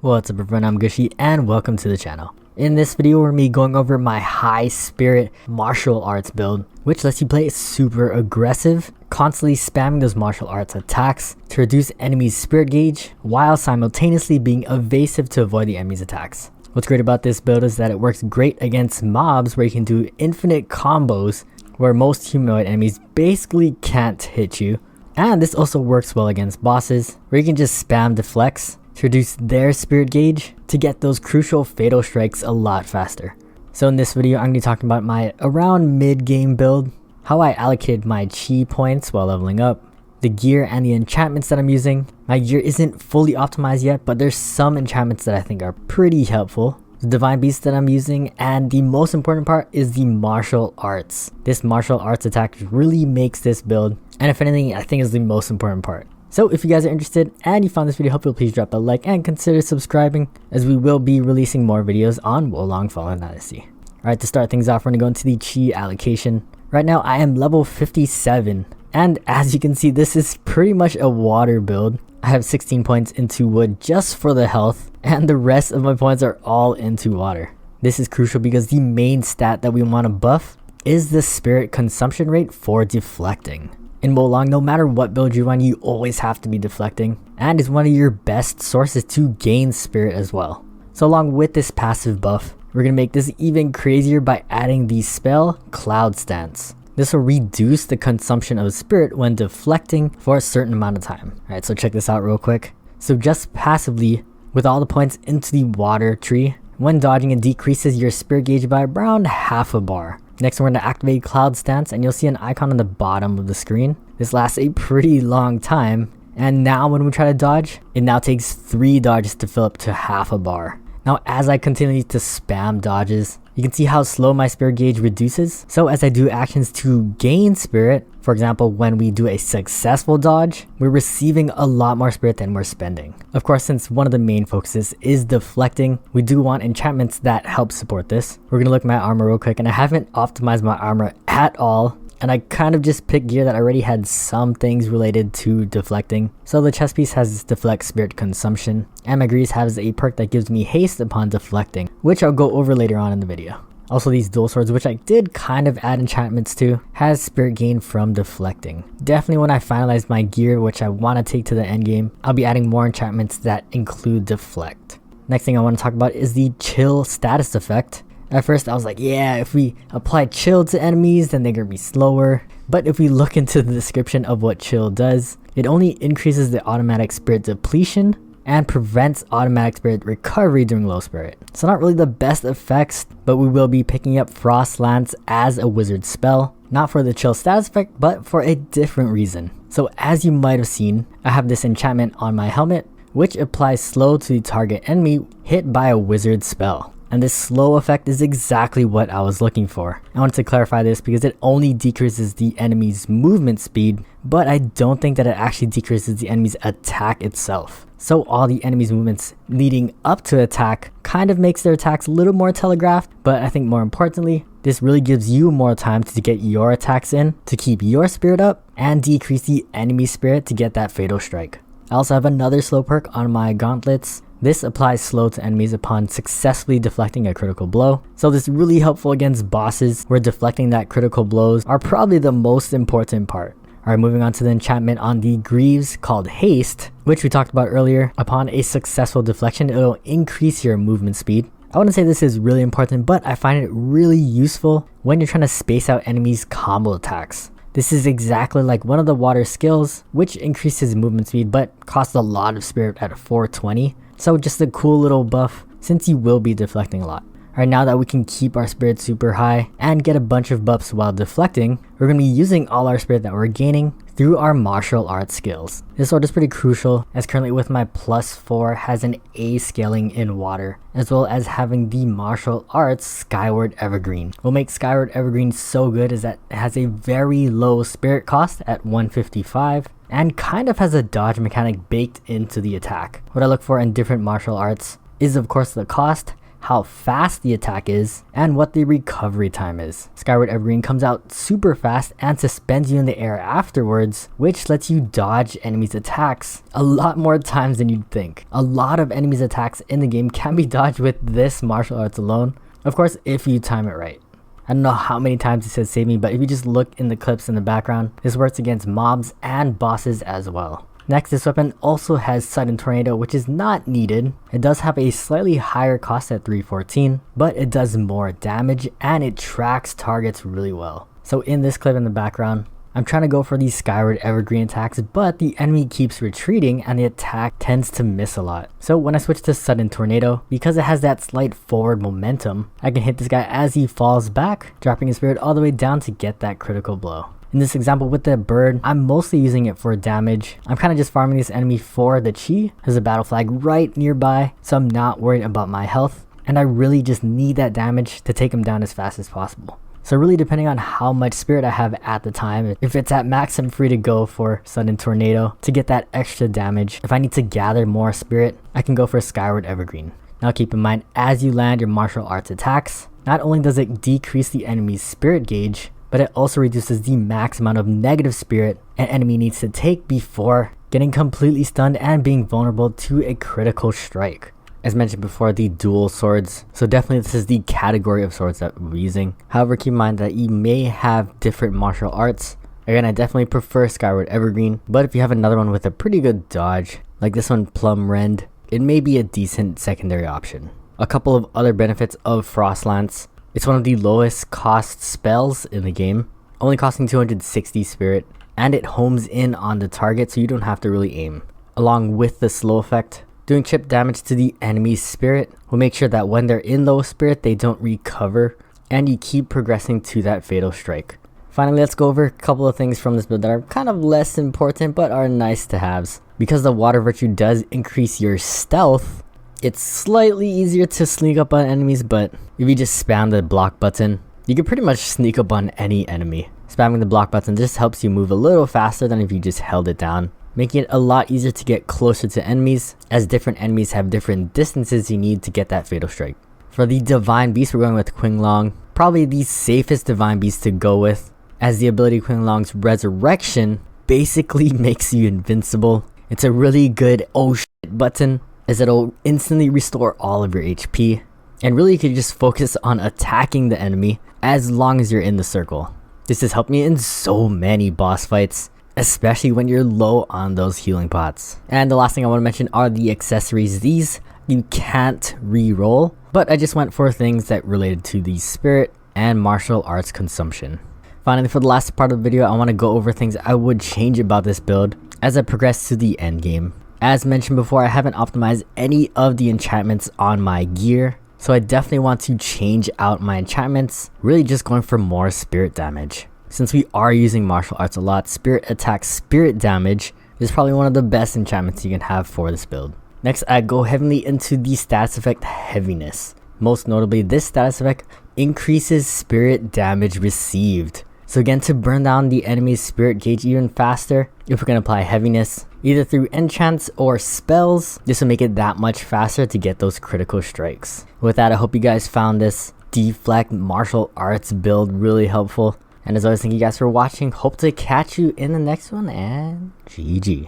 What's up everyone, I'm Gushy and welcome to the channel. In this video we're going to be going over my high spirit martial arts build, which lets you play super aggressive, constantly spamming those martial arts attacks to reduce enemies' spirit gauge while simultaneously being evasive to avoid the enemy's attacks. What's great about this build is that it works great against mobs where you can do infinite combos where most humanoid enemies basically can't hit you. And this also works well against bosses where you can just spam deflects to reduce their spirit gauge to get those crucial fatal strikes a lot faster. So in this video I'm going to be talking about my around mid game build, how I allocated my chi points while leveling up, the gear and the enchantments that I'm using. My gear isn't fully optimized yet, but there's some enchantments that I think are pretty helpful. The divine beast that I'm using, and the most important part is the martial arts. This martial arts attack really makes this build, and if anything I think is the most important part. So if you guys are interested and you found this video helpful, please drop a like and consider subscribing, as we will be releasing more videos on Wolong Fallen Dynasty. Alright, to start things off we're going to go into the chi allocation. Right now I am level 57, and as you can see this is pretty much a water build. I have 16 points into wood just for the health, and the rest of my points are all into water. This is crucial because the main stat that we want to buff is the spirit consumption rate for deflecting. In Wolong, no matter what build you run, you always have to be deflecting, and is one of your best sources to gain spirit as well. So along with this passive buff, we're going to make this even crazier by adding the spell Cloud Stance. This will reduce the consumption of spirit when deflecting for a certain amount of time. Alright, so check this out real quick. So just passively, with all the points into the water tree, when dodging it decreases your spirit gauge by around half a bar. Next we're going to activate Cloud Stance, and you'll see an icon on the bottom of the screen. This lasts a pretty long time, and now when we try to dodge, it now takes 3 dodges to fill up to half a bar. Now as I continue to spam dodges, you can see how slow my spirit gauge reduces. So as I do actions to gain spirit, for example when we do a successful dodge, we're receiving a lot more spirit than we're spending. Of course, since one of the main focuses is deflecting, we do want enchantments that help support this. We're gonna look at my armor real quick, and I haven't optimized my armor at all, and I kind of just picked gear that already had some things related to deflecting. So the chest piece has deflect spirit consumption, and my grease has a perk that gives me haste upon deflecting, which I'll go over later on in the video. Also these dual swords, which I did kind of add enchantments to, has spirit gain from deflecting. Definitely when I finalize my gear, which I want to take to the end game, I'll be adding more enchantments that include deflect. Next thing I want to talk about is the chill status effect. At first I was like, yeah, if we apply chill to enemies then they're gonna be slower. But if we look into the description of what chill does, it only increases the automatic spirit depletion and prevents automatic spirit recovery during low spirit. So not really the best effects, but we will be picking up Frost Lance as a wizard spell. Not for the chill status effect, but for a different reason. So as you might have seen, I have this enchantment on my helmet, which applies slow to the target enemy hit by a wizard spell. And this slow effect is exactly what I was looking for. I wanted to clarify this because it only decreases the enemy's movement speed, but I don't think that it actually decreases the enemy's attack itself. So all the enemy's movements leading up to attack kind of makes their attacks a little more telegraphed, but I think more importantly, this really gives you more time to get your attacks in, to keep your spirit up, and decrease the enemy spirit to get that fatal strike. I also have another slow perk on my gauntlets. This applies slow to enemies upon successfully deflecting a critical blow. So this is really helpful against bosses where deflecting that critical blows are probably the most important part. Alright, moving on to the enchantment on the greaves called Haste, which we talked about earlier. Upon a successful deflection, it'll increase your movement speed. I wouldn't say this is really important, but I find it really useful when you're trying to space out enemies' combo attacks. This is exactly like one of the water skills, which increases movement speed but costs a lot of spirit at 420. So just a cool little buff since you will be deflecting a lot. Alright, now that we can keep our spirit super high and get a bunch of buffs while deflecting, we're going to be using all our spirit that we're gaining through our martial arts skills. This sword is pretty crucial, as currently with my +4 has an A scaling in water, as well as having the martial arts Skyward Evergreen. What makes Skyward Evergreen so good is that it has a very low spirit cost at 155, and kind of has a dodge mechanic baked into the attack. What I look for in different martial arts is of course the cost. how fast the attack is, and what the recovery time is. Skyward Evergreen comes out super fast and suspends you in the air afterwards, which lets you dodge enemies' attacks a lot more times than you'd think. A lot of enemies' attacks in the game can be dodged with this martial arts alone, of course if you time it right. I don't know how many times it says save me, but if you just look in the clips in the background, this works against mobs and bosses as well. Next, this weapon also has Sudden Tornado, which is not needed. It does have a slightly higher cost at 314, but it does more damage and it tracks targets really well. So in this clip in the background, I'm trying to go for these Skyward Evergreen attacks, but the enemy keeps retreating and the attack tends to miss a lot. So when I switch to Sudden Tornado, because it has that slight forward momentum, I can hit this guy as he falls back, dropping his spirit all the way down to get that critical blow. In this example with the bird, I'm mostly using it for damage. I'm kind of just farming this enemy for the chi. There's a battle flag right nearby, so I'm not worried about my health, and I really just need that damage to take him down as fast as possible. So really depending on how much spirit I have at the time, if it's at max, I'm free to go for Sudden Tornado to get that extra damage. If I need to gather more spirit, I can go for Skyward Evergreen. Now keep in mind, as you land your martial arts attacks, not only does it decrease the enemy's spirit gauge, but it also reduces the max amount of negative spirit an enemy needs to take before getting completely stunned and being vulnerable to a critical strike. As mentioned before, the dual swords, so definitely this is the category of swords that we're using. However, keep in mind that you may have different martial arts. Again, I definitely prefer Skyward Evergreen, but if you have another one with a pretty good dodge, like this one Plum Rend, it may be a decent secondary option. A couple of other benefits of Frost Lance. It's one of the lowest cost spells in the game, only costing 260 spirit, and it homes in on the target so you don't have to really aim. Along with the slow effect, doing chip damage to the enemy's spirit will make sure that when they're in low spirit they don't recover, and you keep progressing to that fatal strike. Finally, let's go over a couple of things from this build that are kind of less important but are nice to haves. Because the water virtue does increase your stealth, it's slightly easier to sneak up on enemies, but if you just spam the block button, you can pretty much sneak up on any enemy. Spamming the block button just helps you move a little faster than if you just held it down, making it a lot easier to get closer to enemies, as different enemies have different distances you need to get that fatal strike. For the Divine Beast, we're going with Qinglong, probably the safest Divine Beast to go with, as the ability Qinglong's Resurrection basically makes you invincible. It's a really good oh shit button, as it'll instantly restore all of your HP, and really you can just focus on attacking the enemy as long as you're in the circle. This has helped me in so many boss fights, especially when you're low on those healing pots. And the last thing I want to mention are the accessories. These you can't re-roll, but I just went for things that related to the spirit and martial arts consumption. Finally, for the last part of the video, I want to go over things I would change about this build as I progress to the end game. As mentioned before, I haven't optimized any of the enchantments on my gear, so I definitely want to change out my enchantments, really just going for more spirit damage. Since we are using martial arts a lot, spirit attack spirit damage is probably one of the best enchantments you can have for this build. Next, I go heavily into the status effect Heaviness. Most notably, this status effect increases spirit damage received. So again, to burn down the enemy's spirit gauge even faster, if we're going to apply Heaviness, either through enchants or spells, this will make it that much faster to get those critical strikes. With that, I hope you guys found this deflect martial arts build really helpful. And as always, thank you guys for watching. Hope to catch you in the next one, and GG.